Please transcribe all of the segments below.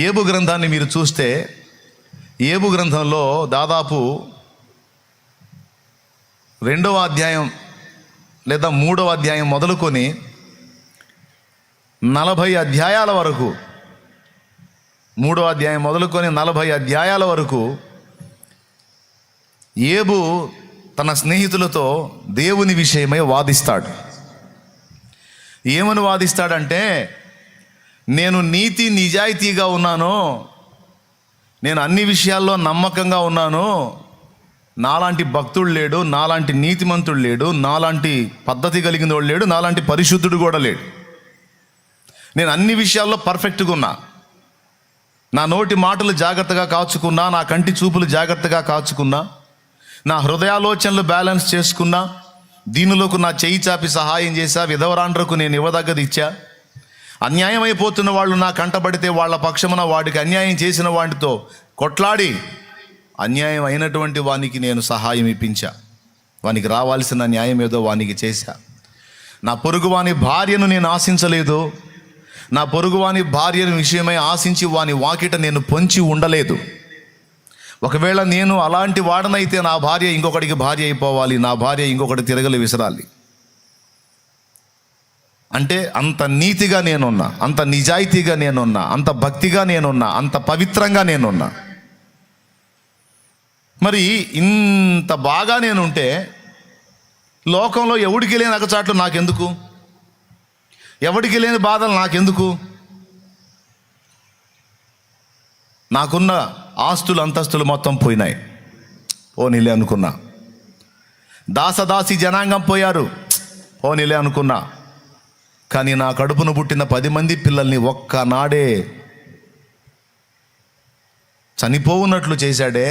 ఏబు గ్రంథాన్ని మీరు చూస్తే ఏబు గ్రంథంలో దాదాపు 2వ అధ్యాయం లేదా 3వ అధ్యాయం మొదలుకొని 40 అధ్యాయాల వరకు 3వ అధ్యాయం మొదలుకొని 40 అధ్యాయాల వరకు ఏబు తన స్నేహితులతో దేవుని విషయమై వాదిస్తాడు. ఏమని వాదిస్తాడంటే, నేను నీతి నిజాయితీగా ఉన్నాను, నేను అన్ని విషయాల్లో నమ్మకంగా ఉన్నాను, నాలాంటి భక్తుడు లేడు, నాలాంటి నీతిమంతుడు లేడు, నాలాంటి పద్ధతి కలిగిన వాడు లేడు, నాలాంటి పరిశుద్ధుడు కూడా లేడు. నేను అన్ని విషయాల్లో పర్ఫెక్ట్గా ఉన్నా, నా నోటి మాటలు జాగ్రత్తగా కాచుకున్నా, నా కంటి చూపులు జాగ్రత్తగా కాచుకున్నా, నా హృదయాలోచనలు బ్యాలెన్స్ చేసుకున్నా, దీనులకు నా చేయి చాపి సహాయం చేశా, విధవరాండ్రకు నేను ఇవ్వదగ్గది ఇచ్చా, అన్యాయం అయిపోతున్న వాళ్ళు నా కంటబడితే వాళ్ళ పక్షమున వాడికి అన్యాయం చేసిన వాడితో కొట్లాడి అన్యాయం అయినటువంటి వానికి నేను సహాయం ఇప్పించా, వానికి రావాల్సిన న్యాయం ఏదో వానికి చేశా. నా పొరుగువాని భార్యను నేను ఆశించలేదు, నా పొరుగువాని భార్యను విషయమై ఆశించి వాని వాకిట నేను పొంచి ఉండలేదు. ఒకవేళ నేను అలాంటి వాడనైతే నా భార్య ఇంకొకటికి భార్య అయిపోవాలి, నా భార్య ఇంకొకటి తిరగలి విసరాలి. అంటే అంత నీతిగా నేనున్నా, అంత నిజాయితీగా నేనున్నా, అంత భక్తిగా నేనున్నా, అంత పవిత్రంగా నేనున్నా. మరి ఇంత బాగా నేనుంటే లోకంలో ఎవడికి లేని అగచాట్లు నాకెందుకు, ఎవడికి లేని బాధలు నాకెందుకు? నాకున్న ఆస్తులు అంతస్తులు మొత్తం పోయినాయి, పోనీలే అనుకున్నా. దాసదాసి జనాంగం పోయారు, పోనీలే అనుకున్నా. కానీ నా కడుపును పుట్టిన 10 మంది పిల్లల్ని ఒక్కనాడే చనిపోవున్నట్లు చేశాడే.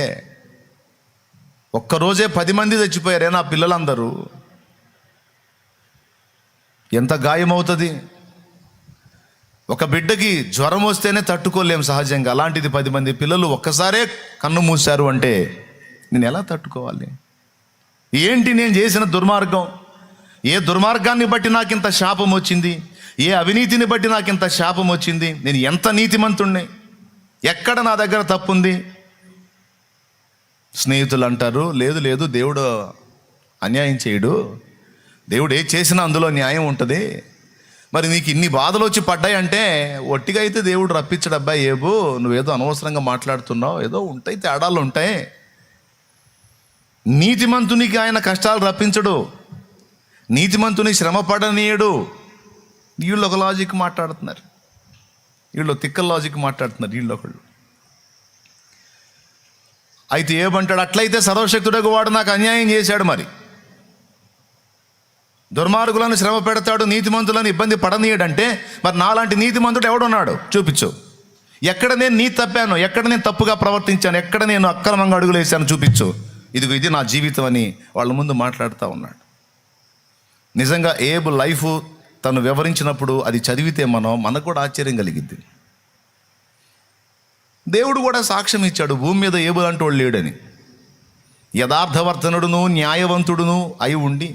ఒక్కరోజే 10 మంది చచ్చిపోయారే నా పిల్లలందరూ. ఎంత గాయమవుతుంది? ఒక బిడ్డకి జ్వరం వస్తేనే తట్టుకోలేం సహజంగా, అలాంటిది 10 మంది పిల్లలు ఒక్కసారే కన్ను మూశారు అంటే నేను ఎలా తట్టుకోవాలి? ఏంటి నేను చేసిన దుర్మార్గం? ఏ దుర్మార్గాన్ని బట్టి నాకు ఇంత శాపం వచ్చింది? ఏ అవినీతిని బట్టి నాకు ఇంత శాపం వచ్చింది? నేను ఎంత నీతిమంతుణ్ణి? ఎక్కడ నా దగ్గర తప్పుంది? స్నేహితులు అంటారు, లేదు లేదు, దేవుడు అన్యాయం చేయడు, దేవుడు ఏ చేసినా అందులో న్యాయం ఉంటుంది. మరి నీకు ఇన్ని బాధలు వచ్చి పడ్డాయి అంటే ఒట్టిగా అయితే దేవుడు రప్పించడు. అబ్బాయి ఏబు, నువ్వేదో అనవసరంగా మాట్లాడుతున్నావు, ఏదో ఉంటాయి, తేడాలు ఉంటాయి. నీతిమంతునికి ఆయన కష్టాలు రప్పించడు, నీతిమంతుని శ్రమ పడనీయడు. వీళ్ళు ఒక లాజిక్ మాట్లాడుతున్నారు, వీళ్ళు తిక్కల లాజిక్ మాట్లాడుతున్నారు వీళ్ళు ఒకళ్ళు. అయితే ఏమంటాడు, అట్లయితే సర్వశక్తుడకు వాడు నాకు అన్యాయం చేశాడు, మరి దుర్మార్గులను శ్రమ పెడతాడు, నీతిమంతులను ఇబ్బంది పడనీయడంటే మరి నాలాంటి నీతిమంతుడు ఎవడున్నాడు? చూపించు. ఎక్కడ నేను నీ తప్పాను, ఎక్కడ నేను తప్పుగా ప్రవర్తించాను, ఎక్కడ నేను అక్రమంగా అడుగులు వేసాను చూపించు. ఇది నా జీవితం అని వాళ్ళ ముందు మాట్లాడుతూ ఉన్నాడు. నిజంగా ఏబు లైఫ్ తను వివరించినప్పుడు అది చదివితే మనకు కూడా ఆశ్చర్యం కలిగిద్ది. దేవుడు కూడా సాక్ష్యం ఇచ్చాడు, భూమి మీద ఏబు లాంటి వాడు లేడని. యథార్థవర్తనుడును న్యాయవంతుడును అయి ఉండి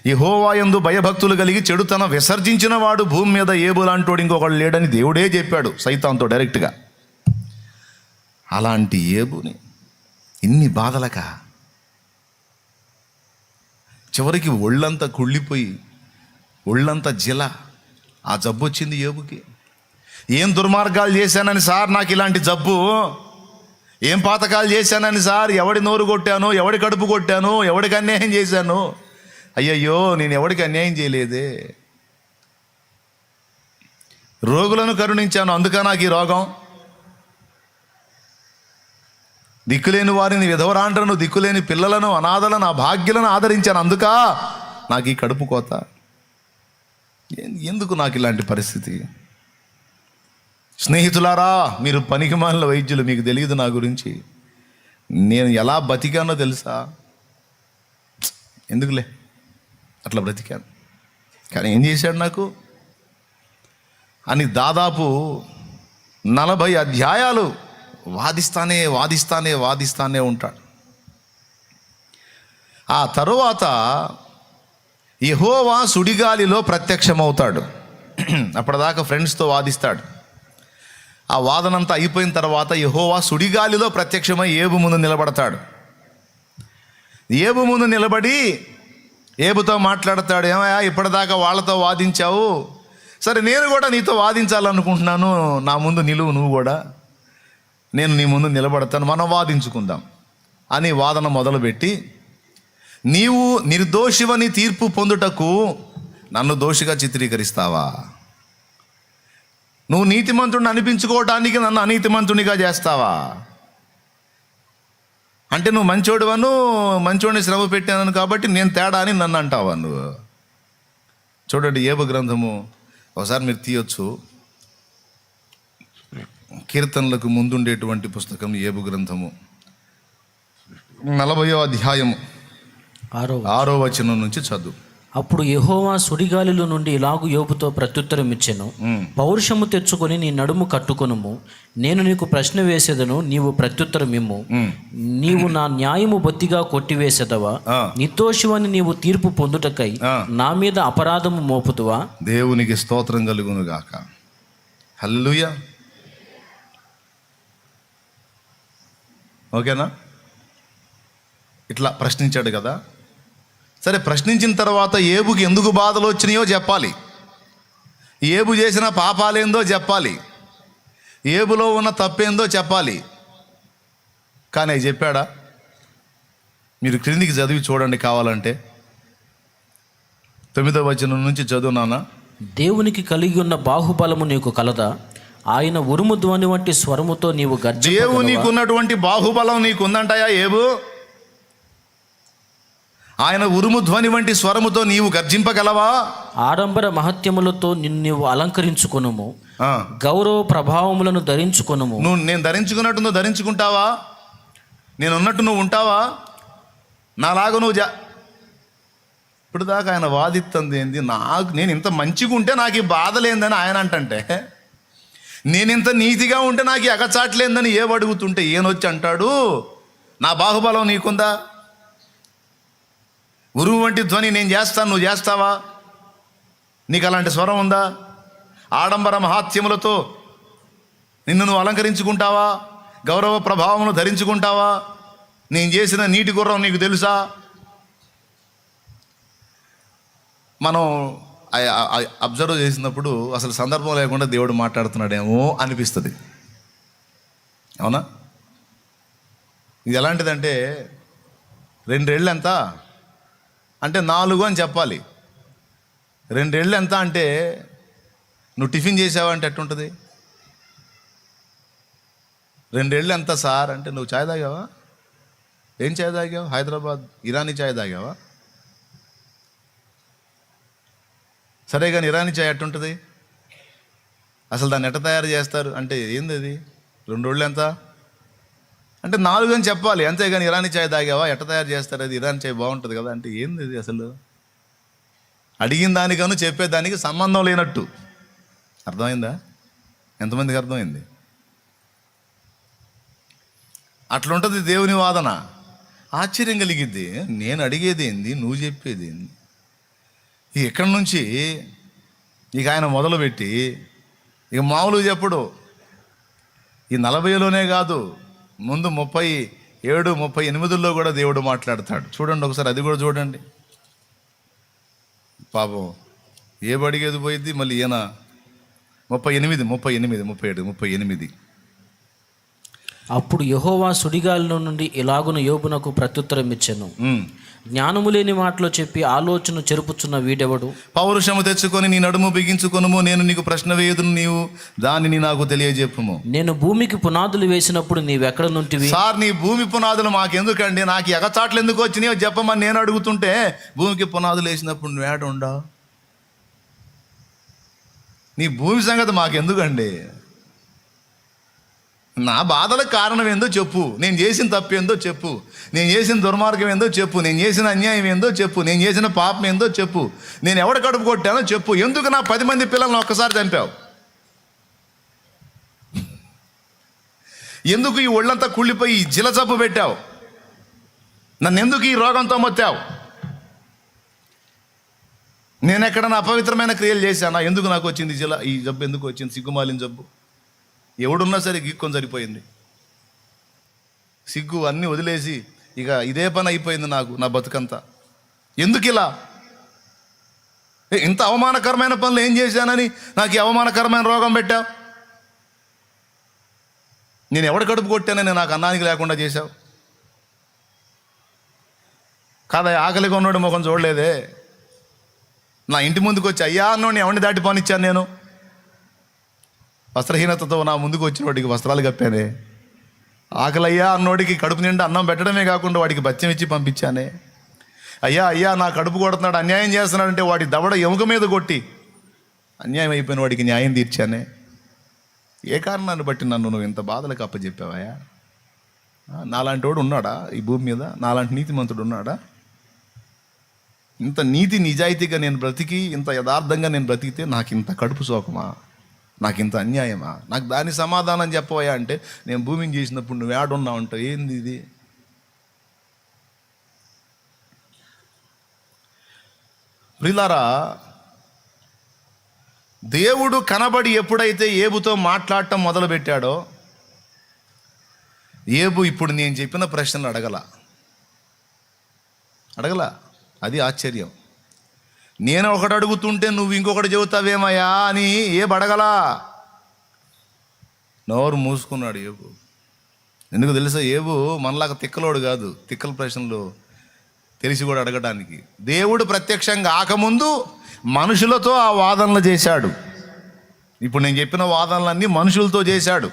యెహోవా యందు భయభక్తులు కలిగి చెడుతనం విసర్జించిన వాడు భూమి మీద ఏబు లాంటోడు ఇంకొకడు లేడని దేవుడే చెప్పాడు సైతాన్తో డైరెక్ట్గా. అలాంటి ఏబుని ఇన్ని బాధలక చివరికి ఒళ్ళంతా కుళ్ళిపోయి ఒళ్ళంతా జిల ఆ జబ్బు వచ్చింది ఏబుకి. ఏం దుర్మార్గాలు చేశానని సార్ నాకు ఇలాంటి జబ్బు, ఏం పాతకాలు చేశానని సార్, ఎవడి నోరు కొట్టాను, ఎవడి కడుపు కొట్టాను, ఎవడికి అన్యాయం చేశాను, అయ్యయ్యో నేను ఎవడికి అన్యాయం చేయలేదే, రోగులను కరుణించాను అందుక నాకు ఈ రోగం, దిక్కులేని వారిని విధవరాండ్రను, దిక్కులేని పిల్లలను, అనాథలను, అభాగ్యులను ఆదరించాను అందుక నాకు ఈ కడుపు కోత. ఎందుకు నాకు ఇలాంటి పరిస్థితి? స్నేహితులారా, మీరు పనికిమాలిన వైద్యులు, మీకు తెలియదు నా గురించి. నేను ఎలా బతికానో తెలుసా? ఎందుకులే అట్లా బ్రతికాను, కానీ ఏం చేశాడు నాకు అని దాదాపు 40 అధ్యాయాలు వాదిస్తానే ఉంటాడు. ఆ తరువాత యెహోవా సుడిగాలిలో ప్రత్యక్షమవుతాడు. అప్పటిదాకా ఫ్రెండ్స్తో వాదిస్తాడు. ఆ వాదనంతా అయిపోయిన తర్వాత యెహోవా సుడిగాలిలో ప్రత్యక్షమై ఏబు ముందు నిలబడతాడు. ఏబు ముందు నిలబడి ఏబుతో మాట్లాడతాడు. ఏమయ్యా, ఇప్పటిదాకా వాళ్ళతో వాదించావు, సరే నేను కూడా నీతో వాదించాలనుకుంటున్నాను, నా ముందు నిలువు, నువ్వు కూడా, నేను నీ ముందు నిలబడతాను, మనం వాదించుకుందాం అని వాదన మొదలుపెట్టి, నీవు నిర్దోషివని తీర్పు పొందుటకు నన్ను దోషిగా చిత్రీకరిస్తావా? నువ్వు నీతిమంతుడిని అనిపించుకోవటానికి నన్ను అనీతిమంతునిగా చేస్తావా? అంటే నువ్వు మంచోడువను, మంచోడిని శ్రమ పెట్టాను కాబట్టి నేను తేడా అని నన్ను అంటావా నువ్వు? చూడండి, ఏబు గ్రంథము ఒకసారి మీరు తీయొచ్చు. కీర్తనలకు ముందుండేటువంటి పుస్తకం ఏబు గ్రంథము 40వ అధ్యాయము 6వ వచనం నుంచి చదువు. అప్పుడు యెహోవా సుడిగాలిలో నుండి ఇలాగు యోబుతో ప్రత్యుత్తరం ఇచ్చెను. పౌరుషము తెచ్చుకొని నీ నడుము కట్టుకొనుము, నేను నీకు ప్రశ్న వేసేదను, నీవు ప్రత్యుత్తరం ఇమ్ము. నీవు నా న్యాయము బొత్తిగా కొట్టివేసేదవా? నిర్దోషివని నీవు తీర్పు పొందుటకై నా మీద అపరాధము మోపుదువా? దేవునికి స్తోత్రం కలుగును గాక. హల్లెలూయా. ఓకేనా? ఇట్లా ప్రశ్నించాడు కదా. సరే, ప్రశ్నించిన తర్వాత ఏబుకి ఎందుకు బాధలు వచ్చినాయో చెప్పాలి, ఏబు చేసిన పాపాలేందో చెప్పాలి, ఏబులో ఉన్న తప్పేందో చెప్పాలి. కానీ అవి చెప్పాడా? మీరు క్రిందికి చదివి చూడండి కావాలంటే. 9వ వచనం నుంచి చదువునానా. దేవునికి కలిగి ఉన్న బాహుబలము నీకు కలదా? ఆయన ఉరుము ధ్వని వంటి స్వరముతో నీవు దేవునికి ఉన్నటువంటి బాహుబలం నీకుందంటాయా ఏబు? ఆయన ఉరుము ధ్వని వంటి స్వరముతో నీవు గర్జింపగలవా? ఆడంబర మహత్యములతో నిన్ను నీవు అలంకరించుకొనుము, గౌరవ ప్రభావములను ధరించుకొనుము. నేను ధరించుకున్నట్టు నువ్వు ధరించుకుంటావా? నేను ఉన్నట్టు నువ్వు ఉంటావా? నాలాగా నువ్వు ఇప్పుడు దాకా ఆయన వాదిస్తుంది ఏంది? నేను ఇంత మంచిగా ఉంటే నాకు ఈ బాధలేందని ఆయన అంటంటే, నేను ఇంత నీతిగా ఉంటే నాకు ఈ అగచాట్లేందని అడుగుతుంటే ఈయనొచ్చి అంటాడు, నా బాహుబలం నీకుందా? ఉరువు వంటి ధ్వని నేను చేస్తాను, నువ్వు చేస్తావా? నీకు అలాంటి స్వరం ఉందా? ఆడంబర మహాత్యములతో నిన్ను నువ్వు అలంకరించుకుంటావా? గౌరవ ప్రభావమును ధరించుకుంటావా? నేను చేసిన నీటి గుర్రం నీకు తెలుసా? మనం అబ్జర్వ్ చేసినప్పుడు అసలు సందర్భం లేకుండా దేవుడు మాట్లాడుతున్నాడేమో అనిపిస్తుంది. అవునా? ఇది ఎలాంటిదంటే, 2 ఏళ్ళు ఎంత అంటే 4 అని చెప్పాలి. 2 ఏళ్ళు ఎంత అంటే నువ్వు టిఫిన్ చేసావా అంటే ఎట్టుంటుంది? 2 ఏళ్ళు ఎంత సార్ అంటే, నువ్వు చాయ్ తాగావా? ఏం చాయ్ తాగావు? హైదరాబాద్ ఇరానీ చాయ్ తాగావా? సరే, కానీ ఇరానీ చాయ్ ఎట్టుంటుంది? అసలు దాన్ని ఎట్ట తయారు చేస్తారు అంటే ఏంది అది? 2 రోజులు ఎంత అంటే 4 అని చెప్పాలి, అంతేగాని ఇరానీ చాయ్ తాగావా, ఎట్ట తయారు చేస్తారు, అది ఇరానీ చాయ్ బాగుంటుంది కదా అంటే ఏంది ఇది? అసలు అడిగిన దానికను చెప్పేదానికి సంబంధం లేనట్టు. అర్థమైందా? ఎంతమందికి అర్థమైంది? అట్లుంటుంది దేవుని వాదన. ఆశ్చర్యం కలిగిద్ది. నేను అడిగేది ఏంది, నువ్వు చెప్పేది ఏంది? ఇక్కడి నుంచి ఇక ఆయన మొదలుపెట్టి ఇక మామూలుగా చెప్పుడు. ఈ 40లోనే కాదు, ముందు 37, 38లో కూడా దేవుడు మాట్లాడతాడు. చూడండి ఒకసారి, అది కూడా చూడండి. పాపం అడిగేది పోయిద్ది, మళ్ళీ ఈయన 38, 37, 38. అప్పుడు యెహోవా సుడిగాలిలో నుండి ఇలాగున యోబునకు ప్రత్యుత్తరం ఇచ్చెను. జ్ఞానము లేని మాటలు చెప్పి ఆలోచన చెరుపుచున్న వీడెవడు? పౌరుషము తెచ్చుకొని నీ నడుము బిగించుకొనుము, నేను నీకు ప్రశ్న వేయుదును, నీవు దానిని నాకు తెలియజెప్పుము. నేను భూమికి పునాదులు వేసినప్పుడు నీవెక్కడ నుంటివి? సార్, నీ భూమి పునాదులు మాకెందుకండి, నాకు ఎగచాట్లు ఎందుకు వచ్చినాయో చెప్పమని నేను అడుగుతుంటే, భూమికి పునాదులు వేసినప్పుడు నువ్వేట ఉండవు? నీ భూమి సంగతి మాకెందుకండి? నా బాధలకు కారణం ఏందో చెప్పు, నేను చేసిన తప్పు ఏందో చెప్పు, నేను చేసిన దుర్మార్గం ఏందో చెప్పు, నేను చేసిన అన్యాయం ఏందో చెప్పు, నేను చేసిన పాపం ఏందో చెప్పు, నేను ఎవడ కడుపు కొట్టానో చెప్పు. ఎందుకు నా 10 మంది పిల్లలను ఒక్కసారి చంపావు? ఎందుకు ఈ ఒళ్ళంతా కుళ్ళిపోయి జిలజబ్బు పెట్టావు? నన్ను ఎందుకు ఈ రోగంతో మొత్తావు? నేను ఎక్కడన్నా అపవిత్రమైన క్రియలు చేశానా? ఎందుకు నాకు వచ్చింది ఈ జబ్బు? ఎందుకు వచ్చింది సిగ్గుమాలిన జబ్బు? ఎవడున్నా సరే గీక్కొని సరిపోయింది. సిగ్గు అన్నీ వదిలేసి ఇక ఇదే పని అయిపోయింది నాకు, నా బతుకంతా. ఎందుకు ఇలా ఇంత అవమానకరమైన పనులు ఏం చేశానని నాకు ఈ అవమానకరమైన రోగం పెట్టావు? నేను ఎవడు కడుపు కొట్టానని నాకు అన్నానికి లేకుండా చేశావు కాదా? ఆకలిగా ఉన్నాడు ముఖం చూడలేదే. నా ఇంటి ముందుకు వచ్చి అయ్యా అన్నోడిని ఎవరిని దాటి పోనిచ్చాను నేను? వస్త్రహీనతతో నా ముందుకు వచ్చిన వాడికి వస్త్రాలు కప్పానే. ఆకలయ్యా అన్నోడికి కడుపు నిండా అన్నం పెట్టడమే కాకుండా వాడికి బత్యం ఇచ్చి పంపించానే. అయ్యా అయ్యా నా కడుపు కొడుతున్నాడు, అన్యాయం చేస్తున్నాడంటే వాడి దవడ ఎముక మీద కొట్టి అన్యాయం అయిపోయిన వాడికి న్యాయం తీర్చానే. ఏ కారణాన్ని బట్టి నన్ను నువ్వు ఇంత బాధలకు అప్పచెప్పావయ్యా? నాలాంటి వాడు ఉన్నాడా ఈ భూమి మీద? నాలాంటి నీతిమంతుడు ఉన్నాడా? ఇంత నీతి నిజాయితీగా నేను బ్రతికి, ఇంత యథార్థంగా నేను బ్రతికితే నాకు ఇంత కడుపు సోకమా? నాకు ఇంత అన్యాయమా? నాకు దాని సమాధానం చెప్పవయ్యా అంటే, నేను భూమిని చేసినప్పుడు నువ్వు ఏడున్నావు అంటావు. ఏంది ఇది? ప్రియులారా, దేవుడు కనబడి ఎప్పుడైతే ఏబుతో మాట్లాడటం మొదలుపెట్టాడో, ఏబు ఇప్పుడు నేను చెప్పిన ప్రశ్నలు అడగల. అది ఆశ్చర్యం. నేను ఒకటి అడుగుతుంటే నువ్వు ఇంకొకటి చెబుతావేమయ్యా అని ఏబు అడగలా. నోరు మూసుకున్నాడు ఏబు. ఎందుకు తెలుసా? ఏబు మనలాగా తిక్కలోడు కాదు, తిక్కల ప్రశ్నలు తెలిసి కూడా అడగడానికి. దేవుడు ప్రత్యక్షంగా ఆకముందు మనుషులతో ఆ వాదనలు చేశాడు. ఇప్పుడు నేను చెప్పిన వాదనలన్నీ మనుషులతో చేశాడు.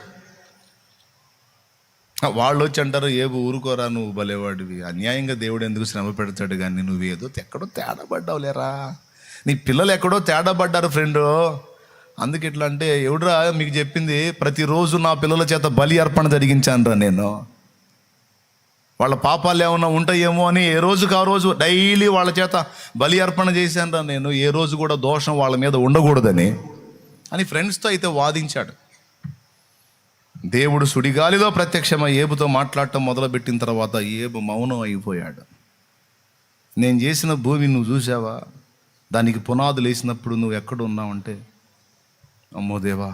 వాళ్ళు వచ్చి అంటారు, ఏబు ఊరుకోరా, నువ్వు భలేవాడివి, అన్యాయంగా దేవుడు ఎందుకు శ్రమ పెడతాడు, కానీ నువ్వేదో ఎక్కడో తేడా పడ్డావు లేరా, నీ పిల్లలు ఎక్కడో తేడా పడ్డారు ఫ్రెండు, అందుకు ఇట్లా అంటే. ఎవడురా మీకు చెప్పింది? ప్రతిరోజు నా పిల్లల చేత బలి అర్పణ జరిగించానురా నేను. వాళ్ళ పాపాలు ఏమన్నా ఉంటాయేమో అని ఏ రోజుకి ఆ రోజు డైలీ వాళ్ళ చేత బలి అర్పణ చేశానురా నేను. ఏ రోజు కూడా దోషం వాళ్ళ మీద ఉండకూడదని అని ఫ్రెండ్స్తో అయితే వాదించాడు. దేవుడు సుడిగాలిలో ప్రత్యక్షమై ఏబుతో మాట్లాడటం మొదలుపెట్టిన తర్వాత ఏబు మౌనం అయిపోయాడు. నేను చేసిన భూమి నువ్వు చూసావా? దానికి పునాదులు వేసినప్పుడు నువ్వు ఎక్కడ ఉన్నావంటే, అమ్మో దేవా,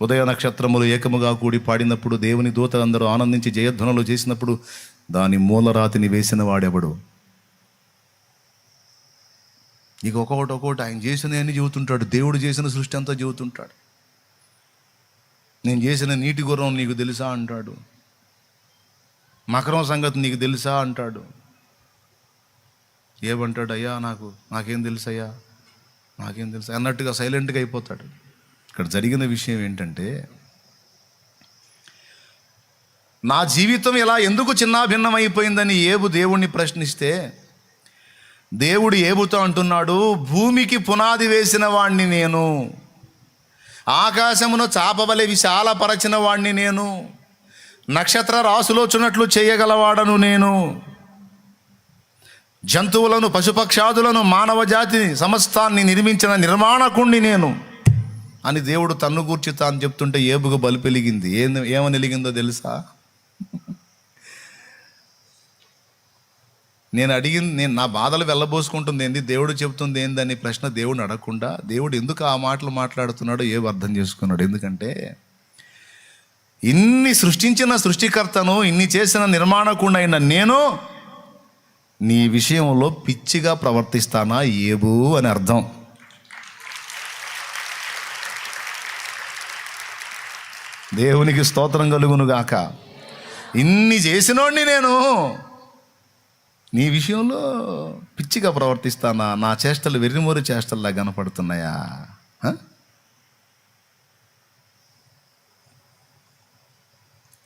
ఉదయ నక్షత్రములు ఏకముగా కూడి పాడినప్పుడు, దేవుని దూతలందరూ ఆనందించి జయధ్వనులు చేసినప్పుడు దాని మూలరాతిని వేసిన వాడెవడు? ఇక ఒక్కొక్కటి ఆయన చేసినవన్నీ చెబుతుంటాడు. దేవుడు చేసిన సృష్టి అంతా చెబుతుంటాడు. నేను చేసిన నీటి గుర్రం నీకు తెలుసా అంటాడు. మకరం సంగతి నీకు తెలుసా అంటాడు. ఏమంటాడు? అయ్యా నాకేం తెలుసయ్యా, నాకేం తెలుసు అన్నట్టుగా సైలెంట్గా అయిపోతాడు. ఇక్కడ జరిగిన విషయం ఏంటంటే, నా జీవితం ఇలా ఎందుకు చిన్నాభిన్నమైపోయిందని ఏబు దేవుణ్ణి ప్రశ్నిస్తే, దేవుడు ఏబుతో అంటున్నాడు, భూమికి పునాది వేసిన వాణ్ణి నేను, ఆకాశమును చాపవలె విశాలపరచిన వాణ్ణి నేను, నక్షత్ర రాసులోచున్నట్లు చేయగలవాడను నేను, జంతువులను పశుపక్షాదులను మానవ జాతిని సమస్తాన్ని నిర్మించిన నిర్మాణకుణ్ణి నేను అని దేవుడు తన్ను గూర్చి తాను చెప్తుంటే ఏబుకు బలి వెలిగింది. ఏమని వెలిగిందో తెలుసా? నేను నా బాధలు వెళ్ళబోసుకుంటుంది ఏంది, దేవుడు చెప్తుంది ఏందని ప్రశ్న దేవుడిని అడగకుండా, దేవుడు ఎందుకు ఆ మాటలు మాట్లాడుతున్నాడో ఏబు అర్థం చేసుకున్నాడు. ఎందుకంటే ఇన్ని సృష్టించిన సృష్టికర్తను, ఇన్ని చేసిన నిర్మాణకుడైన నేను నీ విషయంలో పిచ్చిగా ప్రవర్తిస్తానా ఏబు అని అర్థం. దేవునికి స్తోత్రం కలుగును గాక. ఇన్ని చేసినోడిని నేను నీ విషయంలో పిచ్చిగా ప్రవర్తిస్తానా? నా చేష్టలు వెర్రిమోరి చేష్టల్లా కనపడుతున్నాయా?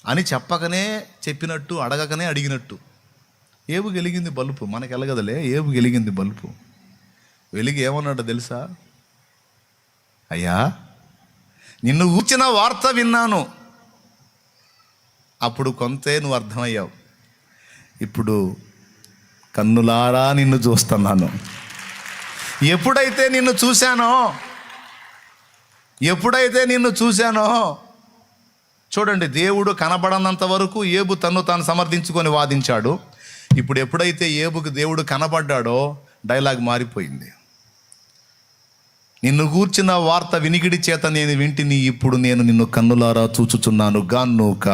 అని చెప్పకనే చెప్పినట్టు, అడగకనే అడిగినట్టు. ఏబు వెలిగింది బలుపు, మనకి ఎలగదలే. ఏబు వెలిగింది బలుపు. వెలిగి ఏమన్నాడు తెలుసా? అయ్యా, నిన్ను ఊచిన వార్త విన్నాను, అప్పుడు కొంతే నువ్వు అర్థమయ్యావు, ఇప్పుడు కన్నులారా నిన్ను చూస్తున్నాను. ఎప్పుడైతే నిన్ను చూశానో చూడండి, దేవుడు కనబడనంత వరకు ఏబు తన్ను తాను సమర్థించుకొని వాదించాడు. ఇప్పుడు ఎప్పుడైతే ఏబుకు దేవుడు కనబడ్డాడో డైలాగ్ మారిపోయింది. నిన్ను గూర్చిన వార్త వినికిడి చేత నేను వింటిని, ఇప్పుడు నేను నిన్ను కన్నులారా చూచుచున్నాను గానుక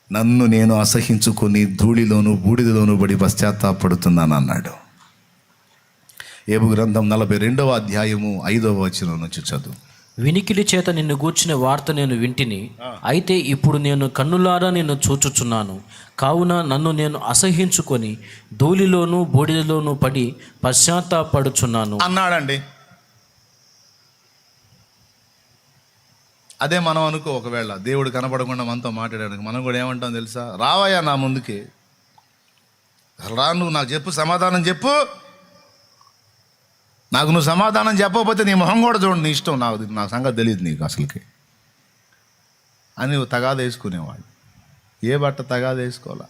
నన్ను నేను అసహించుకొని ధూళిలోను బూడిదలోను పడి పశ్చాత్తాపడుతున్నాను అన్నాడు. యోబు గ్రంథం 42వ అధ్యాయము 5వ వచనం నుంచి చదువు. వినికిడి చేత నిన్ను గూర్చిన వార్త నేను వింటిని, అయితే ఇప్పుడు నేను కన్నులారా నిన్ను చూచుచున్నాను. కావున నన్ను నేను అసహించుకొని ధూళిలోను బూడిదలోను పడి పశ్చాత్తాపడుచున్నాను అన్నాడండి. అదే మనం అనుకో, ఒకవేళ దేవుడు కనపడకుండా మనతో మాట్లాడాడు, మనం కూడా ఏమంటాం తెలుసా? రావయ్యా నా ముందుకి, రా, నువ్వు నాకు చెప్పు, సమాధానం చెప్పు. నాకు నువ్వు సమాధానం చెప్పకపోతే నీ మొహం కూడా చూడండి, నీ ఇష్టం, నా సంగతి తెలియదు నీకు అసలుకి అని తగాద వేసుకునేవాడు. ఏ బట్ట తగాద వేసుకోవాలా?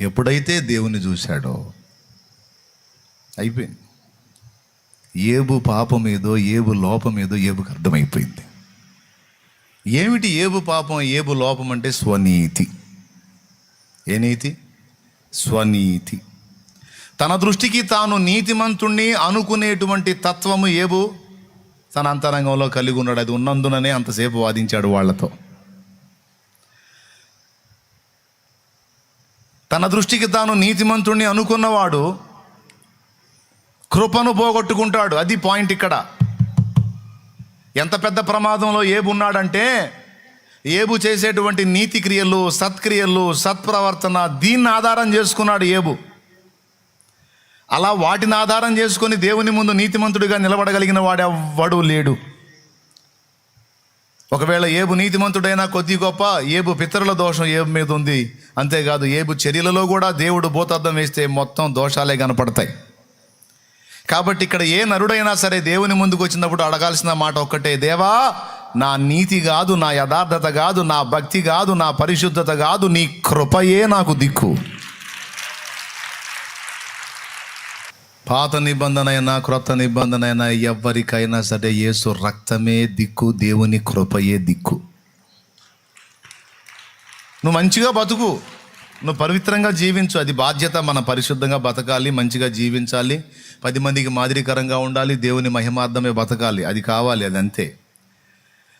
ఎప్పుడైతే దేవుని చూశాడో అయిపోయింది. ఏబు పాపం ఏదో, ఏబు లోపం ఏదో ఏబుకి అర్థమైపోయింది. ఏమిటి ఏబు పాపం, ఏబు లోపం అంటే స్వనీతి. ఏ నీతి? స్వనీతి. తన దృష్టికి తాను నీతిమంతుణ్ణి అనుకునేటువంటి తత్వము ఏబు తన అంతరంగంలో కలిగి ఉన్నాడు. అది ఉన్నందుననే అంతసేపు వాదించాడు వాళ్ళతో. తన దృష్టికి తాను నీతిమంతుణ్ణి అనుకున్నవాడు కృపను పోగొట్టుకుంటాడు. అది పాయింట్ ఇక్కడ. ఎంత పెద్ద ప్రమాదంలో ఏబు ఉన్నాడంటే, ఏబు చేసేటువంటి నీతి క్రియలు, సత్క్రియలు, సత్ప్రవర్తన, దీన్ని ఆధారం చేసుకున్నాడు ఏబు. అలా వాటిని ఆధారం చేసుకొని దేవుని ముందు నీతిమంతుడిగా నిలబడగలిగిన వాడెవ్వడూ లేడు. ఒకవేళ ఏబు నీతిమంతుడైనా కొద్ది గొప్ప, ఏబు పితరుల దోషం ఏబు మీద ఉంది. అంతేకాదు ఏబు చర్యలలో కూడా దేవుడు భూతద్దం వేస్తే మొత్తం దోషాలే కనపడతాయి. కాబట్టి ఇక్కడ ఏ నరుడైనా సరే దేవుని ముందుకు వచ్చినప్పుడు అడగాల్సిన మాట ఒక్కటే, దేవా, నా నీతి కాదు, నా యథార్థత కాదు, నా భక్తి కాదు, నా పరిశుద్ధత కాదు, నీ కృపయే నాకు దిక్కు. పాత నిబంధన అయినా క్రొత్త నిబంధన అయినా ఎవరికైనా సరే యేసు రక్తమే దిక్కు, దేవుని కృపయే దిక్కు. నువ్వు మంచిగా బతుకు, నువ్వు పవిత్రంగా జీవించు, అది బాధ్యత. మన పరిశుద్ధంగా బతకాలి, మంచిగా జీవించాలి, 10 మందికి మాదిరికరంగా ఉండాలి, దేవుని మహిమార్థమే బతకాలి, అది కావాలి, అది అంతే.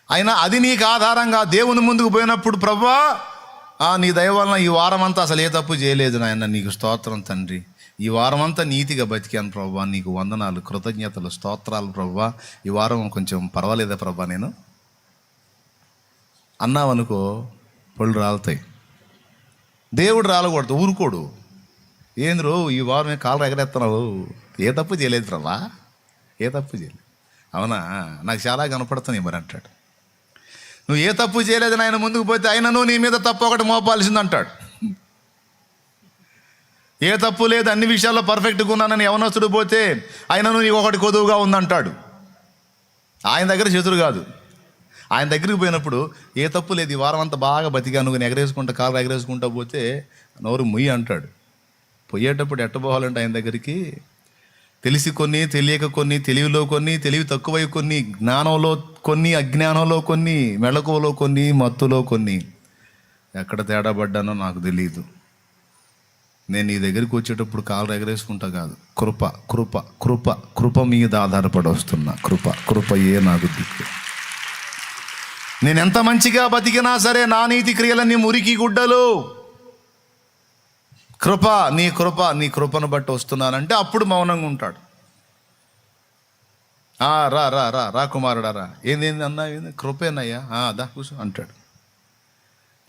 అయినా అది నీకు ఆధారంగా దేవుని ముందుకు పోయినప్పుడు, ప్రభువా, నీ దయ వలన ఈ వారం అంతా అసలు ఏ తప్పు చేయలేదు నాయన, నీకు స్తోత్రం తండ్రి, ఈ వారం అంతా నీతిగా బతికాను ప్రభువా, నీకు వందనాలు, కృతజ్ఞతలు, స్తోత్రాలు ప్రభువా, ఈ వారం కొంచెం పర్వాలేదా ప్రభువా నేను అన్నావనుకో, పళ్ళు రాలుతాయి. దేవుడు రాలకూడదు, ఊరుకోడు. ఏంద్రో ఈ వారమే కాళ్ళు ఎగరేస్తున్నావు, ఏ తప్పు చేయలేదు ప్రభా, ఏ తప్పు చేయలేదు. అవునా, నాకు చాలా కనపడుతున్నాయి మరి అంటాడు. నువ్వు ఏ తప్పు చేయలేదు ఆయన ముందుకు పోతే ఆయనను నీ మీద తప్పు ఒకటి మోపాల్సింది అంటాడు. ఏ తప్పు లేదు, అన్ని విషయాల్లో పర్ఫెక్ట్గా ఉన్నానని యవనస్తుడు పోతే ఆయనను నీకు ఒకటి కొదువుగా ఉందంటాడు. ఆయన దగ్గర చేతులు కాదు, ఆయన దగ్గరికి పోయినప్పుడు ఏ తప్పు లేదు, ఈ వారం అంతా బాగా బతికాను, నువ్వు ఎగరేసుకుంటా కాళ్ళు ఎగరేసుకుంటా పోతే నోరు ముయ్యి అంటాడు. పోయేటప్పుడు ఎట్టబోవాలంటే ఆయన దగ్గరికి తెలిసి కొన్ని, తెలియక కొన్ని, తెలివిలో కొన్ని, తెలివి తక్కువై కొన్ని, జ్ఞానంలో కొన్ని, అజ్ఞానంలో కొన్ని, మెళకువలో కొన్ని, మత్తులో కొన్ని. ఎక్కడ తేడా పడ్డానో నాకు తెలియదు. నేను నీ దగ్గరికి వచ్చేటప్పుడు కాళ్ళు ఎగరేసుకుంటా కాదు, కృప కృప కృప కృప మీద ఆధారపడి వస్తున్నా. కృపయే నాకు దిక్కు. నేను ఎంత మంచిగా బతికినా సరే నా నీతి క్రియలన్నీ మురికి గుడ్డలు. కృప, నీ కృపను బట్టి వస్తున్నానంటే అప్పుడు మౌనంగా ఉంటాడు. రా రా రా రా కుమారుడా రా, ఏంది అన్నా, ఏంది కృపేనయ్యా, దా కూర్చో అంటాడు.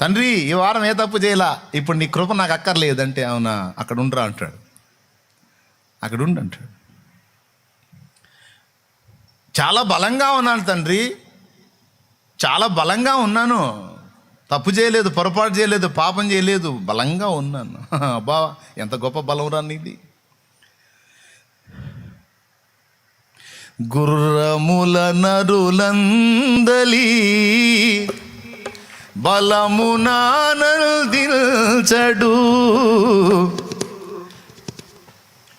తండ్రి ఈ వారం ఏ తప్పు చేయలా, ఇప్పుడు నీ కృప నాకు అక్కర్లేదంటే, అవునా అక్కడ ఉండరా అంటాడు, అక్కడ ఉండు అంటాడు. చాలా బలంగా ఉన్నాను తండ్రి, చాలా బలంగా ఉన్నాను, తప్పు చేయలేదు, పొరపాటు చేయలేదు, పాపం చేయలేదు, బలంగా ఉన్నాను. అబ్బా ఎంత గొప్ప బలం రా నీది. గుర్రముల నరులందలి బలమునా నల్దిల్చడు,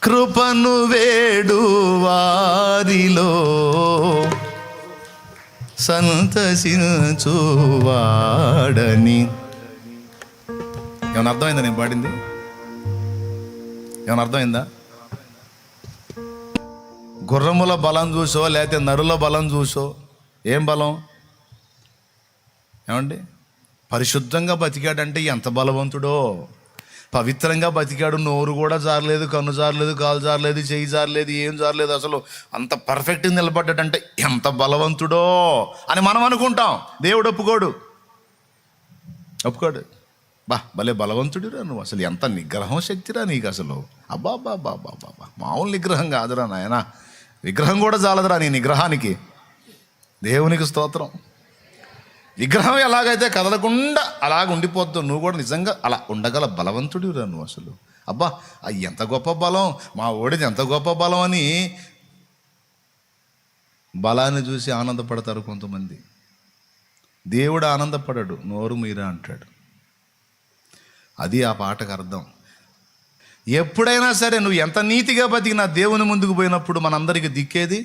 కృపను వేడు వారిలో సంతసించువాడని. ఏమైనా అర్థమైందా నేను పాడింది? ఏమైనా అర్థమైందా? గుర్రముల బలం చూసో లేకపోతే నరుల బలం చూసో. ఏం బలం? ఏమండి, పరిశుద్ధంగా బతికాడంటే ఎంత బలవంతుడో. పవిత్రంగా బతికాడు, నోరు కూడా జారలేదు, కన్ను జారలేదు, కాలు జారలేదు, చెయ్యి జారలేదు, ఏం జారలేదు, అసలు అంత పర్ఫెక్ట్గా నిలబడ్డాడంటే ఎంత బలవంతుడో అని మనం అనుకుంటాం. దేవుడు ఒప్పుకోడు. భలే బలవంతుడిరా నువ్వు, అసలు ఎంత నిగ్రహం శక్తిరా నీకు అసలు. అబ్బా మామూలు నిగ్రహం కాదురా నాయన, విగ్రహం కూడా చాలదురా నీ నిగ్రహానికి. దేవునికి స్తోత్రం. విగ్రహం ఎలాగైతే కదలకుండా అలాగ ఉండిపోద్దు, నువ్వు కూడా నిజంగా అలా ఉండగల బలవంతుడిరా నువ్వు అసలు. ఎంత గొప్ప బలం, మా ఓడిది ఎంత గొప్ప బలం అని బలాన్ని చూసి ఆనందపడతారు కొంతమంది. దేవుడు ఆనందపడడు, నోరు మీరా అంటాడు. అది ఆ పాటకు అర్థం. ఎప్పుడైనా సరే నువ్వు ఎంత నీతిగా బతికినా దేవుని ముందుకు పోయినప్పుడు మనందరికీ దిక్కేది